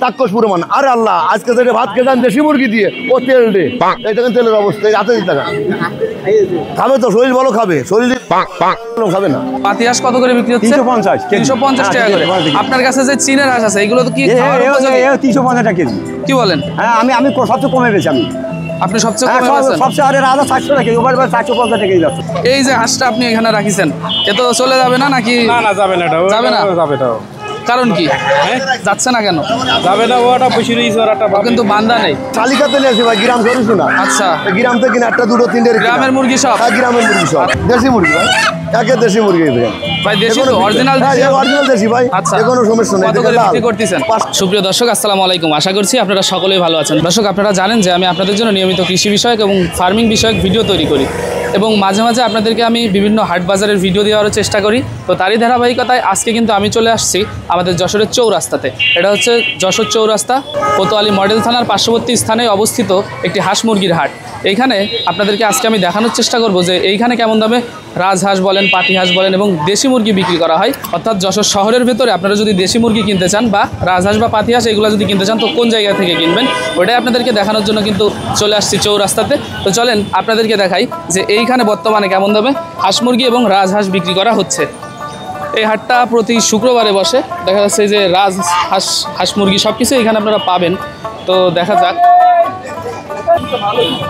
চাক্ষুষ প্রমাণ। আরে আল্লাহ, আজকে থেকে ভাত খেয়ে যান দেশি মুরগি দিয়ে, ও তেল দে, এই দেখেন তেলের অবস্থা, হাতে দিতে খাবে তো, শরীর ভালো খাবে, শরীর খাবে না। পাতি হাঁস কত করে বিক্রি হচ্ছে? 350 টাকা করে। আপনার কাছে যে চীনের হাঁস আছে এগুলো তো কি 350 টাকা কেজি? কি বলেন? হ্যাঁ, আমি সবচেয়ে কমে বেছি। আপনি সবচেয়ে কমে বেচেন? সবচেয়ে আরে 400 টাকা, ওভার 450 টাকা কেজি যাচ্ছে। এই যে হাঁসটা আপনি এখানে রাখিছেন, এ তো চলে যাবে না নাকি? না যাবে না, যাবে না। কারণ কি যাচ্ছে না কেন? যাবে না, ওটা বসে রয়েছে, কিন্তু বান্দা নেই। তালিকাতে নিয়েছি ভাই, গ্রাম ধরিস না। আচ্ছা, গ্রাম থেকে কিনা 1, 2, 3 গ্রামের মুরগি সব? গ্রামের মুরগি সব দেশি মুরগি ভাই, একে দেশি মুরগি ভাই, দেশি তো অরিজিনাল দেশি ভাই। আচ্ছা, কোনো সমস্যা নেই। কত করে বিক্রি করতেছেন? সুপ্রিয় দর্শক, আসসালামু আলাইকুম। আশা করছি আপনারা সকলেই ভালো আছেন। দর্শক, আপনারা জানেন যে আমি আপনাদের জন্য নিয়মিত কৃষি বিষয়ক এবং ফার্মিং বিষয়ক ভিডিও তৈরি করি এবং মাঝে মাঝে আপনাদেরকে আমি বিভিন্ন হাট বাজারের ভিডিও দেওয়ারও চেষ্টা করি। তো তারই ধারাবাহিকতায় আজকে কিন্তু আমি চলে আসছি আমাদের যশোরের চৌরাস্তাতে। এটা হচ্ছে যশোর চৌরাস্তা, কোতোয়ালি মডেল থানার পার্শ্ববর্তী স্থানে অবস্থিত একটি হাঁস মুরগির হাট। এইখানে আপনাদেরকে আজকে আমি দেখানোর চেষ্টা করব যে এইখানে কেমন দামে রাজহাঁস বলেন, পাতি হাঁস বলেন এবং দেশি মুরগি বিক্রি করা হয়। অর্থাৎ যশোর শহরের ভেতরে আপনারা যদি দেশি মুরগি কিনতে চান বা রাজহাঁস বা পাতি হাঁস এগুলো যদি কিনতে চান, তো কোন জায়গা থেকে কিনবেন ওইটাই আপনাদেরকে দেখানোর জন্য কিন্তু চলে আসছি চৌরাস্তাতে। তো চলেন আপনাদেরকে দেখাই যে এইখানে বর্তমানে কেমন দামে হাঁস মুরগি এবং রাজহাঁস বিক্রি করা হচ্ছে। এই হাটটা প্রতি শুক্রবারে বসে। দেখা যাচ্ছে যে রাজহাঁস, হাঁস মুরগি সব কিছু এখানে আপনারা পাবেন। তো দেখা যাক।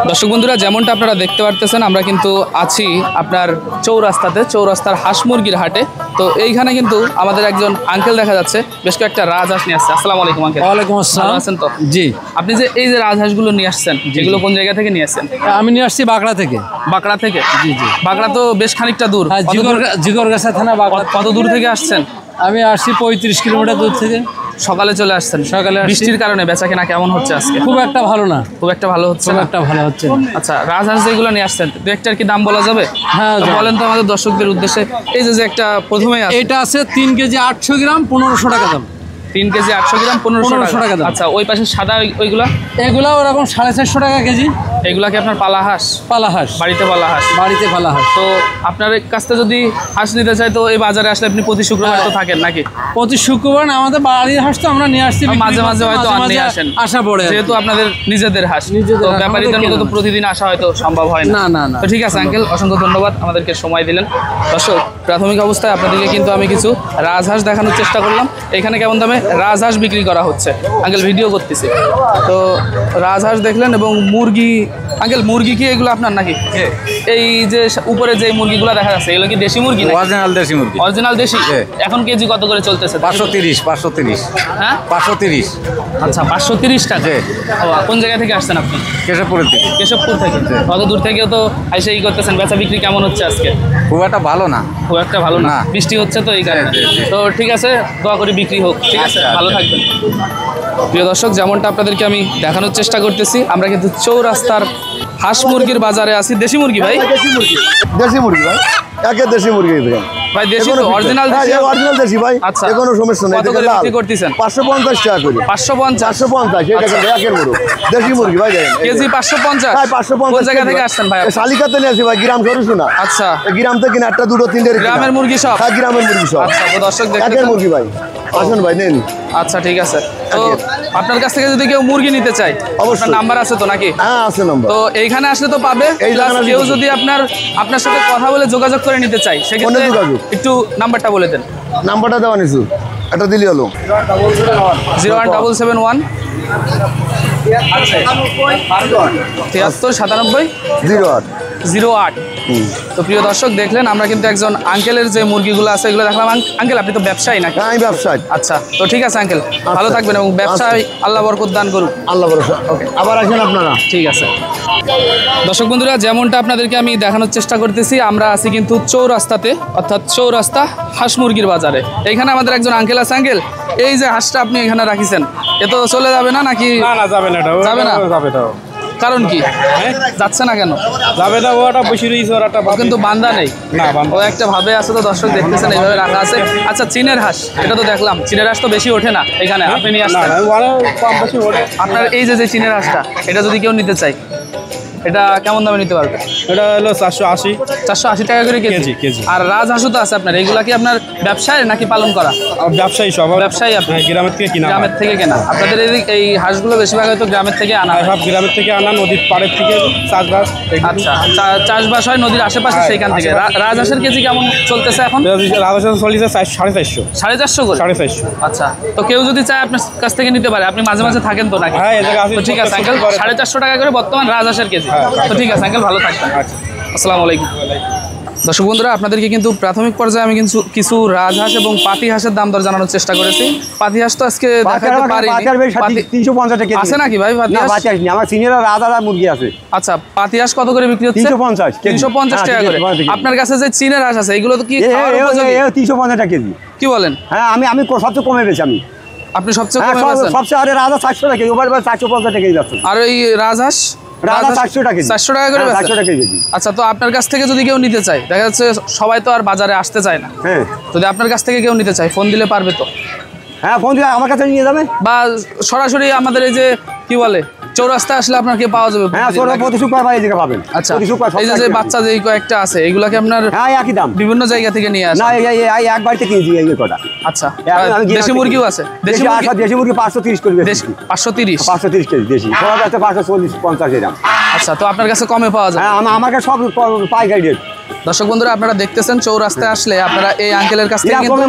দর্শক বন্ধুরা, যেমনটা আপনারা দেখতে পারতেছেন, আমরা কিন্তু আছি আপনার চৌরাস্তাতে, চৌরাস্তার হাঁস মুরগির হাটে। তো এইখানে কিন্তু আমাদের একজন আঙ্কেল দেখা যাচ্ছে বেশ কয়েকটা রাজহাঁস নিয়ে আসছে। আসসালামু আলাইকুম আঙ্কেল। ওয়ালাইকুম আসসালাম। ভালো আছেন তো? জি। আপনি যে এই যে রাজহাঁসগুলো নিয়ে আসছেন, এগুলো কোন জায়গা থেকে নিয়ে আসছেন? আমি নিয়ে আসছি বাগড়া থেকে। বাগড়া থেকে? জি জি। বাগড়া তো বেশ খানিকটা দূর। জিগরগাছা থানা বাগড়া। কত দূর থেকে আসছেন? আমি আসছি 35 কিলোমিটার দূর থেকে। সকালে চলে আসছেন? সকালে। বৃষ্টির কারণে বেচা কেনা কেমন হচ্ছে আজকে? খুব একটা ভালো না। খুব একটা ভালো হচ্ছে খুব না? একটা ভালো হচ্ছে না। আচ্ছা, রাজহাঁস যেগুলো নিয়ে আসছেন দু একটার কি দাম বলা যাবে? হ্যাঁ, বলেন তো আমাদের দর্শকদের উদ্দেশ্যে। এই যে একটা প্রথমেই আছে, এটা আছে 3 কেজি 800 গ্রাম 1500 টাকা দাম। 3 কেজি 800 গ্রাম 1500 টাকা দাম। আচ্ছা, ওই পাশে সাদা ওইগুলা? এগুলা ওরকম 450 টাকা কেজি। এগুলা কি আপনার পালা হাঁস? পালা হাঁস, বাড়িতে পালা হাঁস? বাড়িতে পালা হাঁস। তো আপনার কাছ থেকে যদি হাঁস নিতে চাই, তো এই বাজারে আসলে আপনি প্রতি শুক্রবার তো থাকেন নাকি? প্রতি শুক্রবার আমাদের বাড়ির হাঁস তো আমরা নিয়ে আসছি, মাঝে মাঝে হয়তো নিয়ে আসেন, আসা পড়ে, যেহেতু যেহেতু আপনাদের নিজেদের হাঁস। তো ব্যাপারীদের মতো তো প্রতিদিন আসা হয়তো সম্ভব হয় না। না না। তো ঠিক আছে আঙ্কেল, অসংখ্য ধন্যবাদ আমাদেরকে সময় দিলেন। দর্শক, প্রাথমিক অবস্থায় আপনাদেরকে কিন্তু আমি কিছু রাজহাঁস দেখানোর চেষ্টা করলাম। এখানে কেমন দামে রাজহাঁস বিক্রি করা হচ্ছে। আঙ্কেল ভিডিও করতেছি, তো রাজহাঁস দেখলেন এবং মুরগি। আঙ্কেল, মুরগি কি এগুলো আপনার নাকি? এই যে উপরে যে মুরগিগুলো দেখা যাচ্ছে এগুলো কি দেশি মুরগি? অরিজিনাল দেশি মুরগি। অরিজিনাল দেশি। এখন কেজি কত করে চলতেছে? 530। হ্যাঁ, 530। আচ্ছা, 530 টাকা। কোন জায়গা থেকে আসছেন আপনি? কেশবপুরের থেকে। কেশবপুর থেকে? কত দূর থেকেও তো এসে ই করতেছেন। বেচা বিক্রি কেমন হচ্ছে আজকে? খুব একটা ভালো না। খুব একটা ভালো না, বৃষ্টি হচ্ছে তো এই কারণে। তো ঠিক আছে, দোয়া করি বিক্রি হোক। ঠিক আছে, ভালো থাকবেন। প্রিয় দর্শক, যেমনটা আপনাদেরকে আমি দেখানোর চেষ্টা করতেছি, আমরা কিন্তু চৌরাস্তার হাঁস মুরগির বাজারে আছি। দেশি মুরগি ভাই? দেশি মুরগি ভাই, একে দেশি মুরগি ভাই, দেশি তো অরিজিনাল দেশি? অরিজিনাল দেশি ভাই। আচ্ছা, কোনো সমস্যা নেই। কত করে বিক্রি করতেছেন? 550 টাকা করে। 550? এই দেখেন একের মুরগি, দেশি মুরগি ভাই। কেজি 550? ভাই 550। কোন জায়গা থেকে আসছেন ভাই? শালিকাতে নিয়েছি ভাই, গ্রাম ধরিস না। আচ্ছা, গ্রাম থেকে কিনা 1, 2, 3 গ্রামের মুরগি সব? হ্যাঁ, গ্রামের মুরগি সব। আচ্ছা, তো দর্শক একের দেখেন মুরগি ভাই, আসুন ভাই নেন। আচ্ছা, ঠিক আছে। তো আপনার কাছ থেকে যদি কেউ মুরগি নিতে চায়, অবশ্যই নাম্বার আছে তো নাকি? হ্যাঁ, আছে নাম্বার। তো এইখানে আসলে তো পাবে। কেউ যদি আপনার সাথে কথা বলে যোগাযোগ করে নিতে চাই, সেক্ষেত্রে একটু নাম্বারটা বলে দেন। নাম্বারটা দেওয়া নিছু, এটা দিলি হলো 01771 7397 08। তো প্রিয় দর্শক, দেখলেন আমরা কিন্তু একজন আঙ্কেলের যে মুরগিগুলো আছে এগুলো দেখলাম। আঙ্কেল, আপনি তো ব্যবসায়ী নাকি? আমি ব্যবসায়ী। আচ্ছা, তো ঠিক আছে আঙ্কেল, ভালো থাকবেন এবং ব্যবসায় আল্লাহ বরকত দান করুন। আল্লাহ ভরসা। ওকে, আবার আসেন আপনারা। ঠিক আছে। দর্শক বন্ধুরা, যেমনটা আপনাদেরকে আমি দেখানোর চেষ্টা করতেছি, আমরা আছি কিন্তু চৌরাস্তাতে, অর্থাৎ চৌরাস্তা হাঁস মুরগির বাজারে। এইখানে আমাদের একজন আঙ্কেল আছে। আঙ্কেল, এই যে হাঁসটা আপনি এখানে রাখিছেন, এ তো চলে যাবে না নাকি? না যাবে না, যাবে না। কারণ কি যাচ্ছে না কেন? যাবে না, ওটা বসে রয়েছে, কিন্তু বান্দা নেই। না, ও একটা ভাবে আছে। তো দর্শক দেখতেছেন এইভাবে রাখা আছে। আচ্ছা, চীনের হাঁস, এটা তো দেখলাম চীনের হাঁস তো বেশি ওঠে না এখানে, আপনি নিয়ে আসছেন। আপনার এই যে চীনের হাঁসটা, এটা যদি কেউ নিতে চাই, এটা কেমন দামে নিতে পারবে? এটা হলো 480 480 টাকা করে কেজি। কেজি। আর রাজহাঁসও তো আছে আপনার, এগুলা কি আপনার ব্যবসায় নাকি পালন করা? আর ব্যবসায়ী সব ব্যবসায়ী আপনি? গ্রামের থেকে কিনা গ্রামের থেকে কেনা। আপনাদের এই হাঁসগুলো বেশিরভাগ হয়তো গ্রামের থেকে আনা হয়। সব গ্রামের থেকে আনা, নদীর পাড়ের থেকে চাষবাস। আচ্ছা, চাষবাস হয় নদীর আশেপাশে, সেইখান থেকে। রাজহাঁসের কেজি কেমন চলতেছে এখন? রাজহাঁস চল্লিশে 450 450 করে। 450। আচ্ছা, তো কেউ যদি চায় আপনার কাছ থেকে নিতে পারে, আপনি মাঝে মাঝে থাকেন তো নাকি? হ্যাঁ, এই জায়গায় আসি। তো ঠিক আছে আঙ্কেল, 450 টাকা করে বর্তমান রাজহাঁসের কেজি। তো ঠিক আছে আঙ্কেল, ভালো থাকবেন। আসসালামু আলাইকুম। দর্শক বন্ধুরা, আপনাদেরকে কিন্তু প্রাথমিক পর্যায়ে আমি কিন্তু কিছু রাজহাঁস এবং পাতি হাঁসের দাম দর জানানোর চেষ্টা করেছি। পাতি হাঁস তো আজকে দেখাতে পারিনি। 350 টাকা আছে নাকি ভাই পাতি হাঁস? আমার সিনিয়র রাজা মুরগি আছে। আচ্ছা, পাতি হাঁস কত করে বিক্রি হচ্ছে? 350 350 টাকা করে। আপনার কাছে যে চীনের হাঁস আছে, এগুলো তো কি খাওয়ার উপযোগী? 350 টাকা কেজি। কি বলেন? হ্যাঁ, আমি সবচেয়ে কমে বেছি। আমি আপনি সবচেয়ে কমে বেচেন? সবচেয়ে। আরে রাজা 400 টাকা কেজি, ওভার 450 টাকা কেজি যাচ্ছে। আর এই রাজহাঁস? রাজা 400 টাকা কেজি। 400 টাকা করে বেচেন? 400 টাকা কেজি। আচ্ছা, তো আপনার কাছ থেকে যদি কেউ নিতে চায়, দেখা যাচ্ছে সবাই তো আর বাজারে আসতে চায় না, হ্যাঁ যদি আপনার কাছ থেকে কেউ নিতে চায়, ফোন দিলে পারবে তো? হ্যাঁ, ফোন দিয়ে আমার কাছে নিয়ে যাবে, বা সরাসরি আমাদের এই যে কি বলে চৌরাস্তা আসলে আপনাকে পাওয়া যাবে? হ্যাঁ, প্রতি শুক্রবার এই জায়গা পাবেন। আচ্ছা, এই যে বাচ্চা যে কয়েকটা আছে, এগুলাকে আপনার হ্যাঁ একই দাম, বিভিন্ন জায়গা থেকে নিয়ে আসে? না, এই এক বাড়িতে কিনেছি এই কটা। আচ্ছা, আমি দেশি মুরগিও আছে? দেশি মুরগি 530 করে বেশি। 530? 530 কেজি দেশি, সবার কাছে 540-50 এরকম। আচ্ছা, তো আপনার কাছে কমে পাওয়া যায়? হ্যাঁ, আমার কাছে সব পাইকারি রেট। দর্শক বন্ধুরা, আপনারা দেখতেছেন চৌরাস্তায় আসলে আপনারা এই আঙ্কেলের কাছ থেকে কিন্তু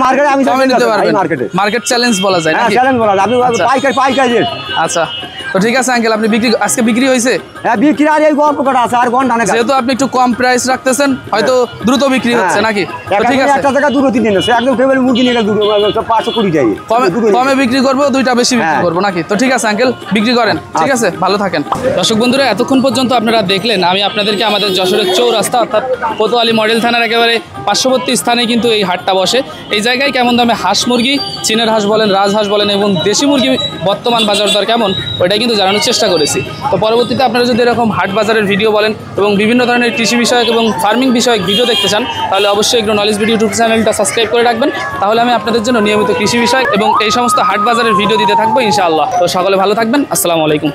কমে নিতে পারবেন। মার্কেট চ্যালেঞ্জ বলা যায় নাকি? চ্যালেঞ্জ বলা যায়, আপনি পাইকারি রেট। আচ্ছা, তো ঠিক আছে আঙ্কেল, আপনি আজকে বিক্রি হয়েছে? হ্যাঁ, বিক্রি আর এই গল্প কটা আছে, আর ঘন্টা না। যেহেতু আপনি একটু কম প্রাইস রাখতেছেন, হয়তো দ্রুত বিক্রি হচ্ছে নাকি? তো ঠিক আছে, একটা জায়গা দুটো তিনটে আছে, একদম ফেভারি মুরগি নিয়ে গেলে 520 টাকা কমে বিক্রি করবো, দুইটা বেশি বিক্রি করবো নাকি? তো ঠিক আছে আঙ্কেল, বিক্রি করেন। ঠিক আছে, ভালো থাকেন। দর্শক বন্ধুরা, এতক্ষণ পর্যন্ত আপনারা দেখলেন আমি আপনাদেরকে আমাদের যশোরের চৌরাস্তা অর্থাৎ কোতোয়ালি মডেল থানার একেবারে পার্শ্ববর্তী স্থানে কিন্তু এই হাটটা বসে। এই জায়গায় কেমন দামে হাঁস মুরগি, চীনের হাঁস বলেন, রাজহাঁস বলেন এবং দেশি মুরগি বর্তমান বাজার দর কেমন, ওইটাই কিন্তু জানানোর চেষ্টা করেছি। তো পরবর্তীতে আপনারা যদি এরকম হাট বাজারের ভিডিও বলেন এবং বিভিন্ন ধরনের কৃষি বিষয়ক এবং ফার্মিং বিষয়ক ভিডিও দেখতে চান, তাহলে অবশ্যই এগ্রো নলেজ ভিডিও ইউটিউব চ্যানেলটা সাবস্ক্রাইব করে রাখবেন। তাহলে আমি আপনাদের জন্য নিয়মিত কৃষি বিষয়ক এবং এই সমস্ত হাট বাজারের ভিডিও দিতে থাকবো ইনশাআল্লাহ। তো সকলে ভালো থাকবেন। আসসালামু আলাইকুম।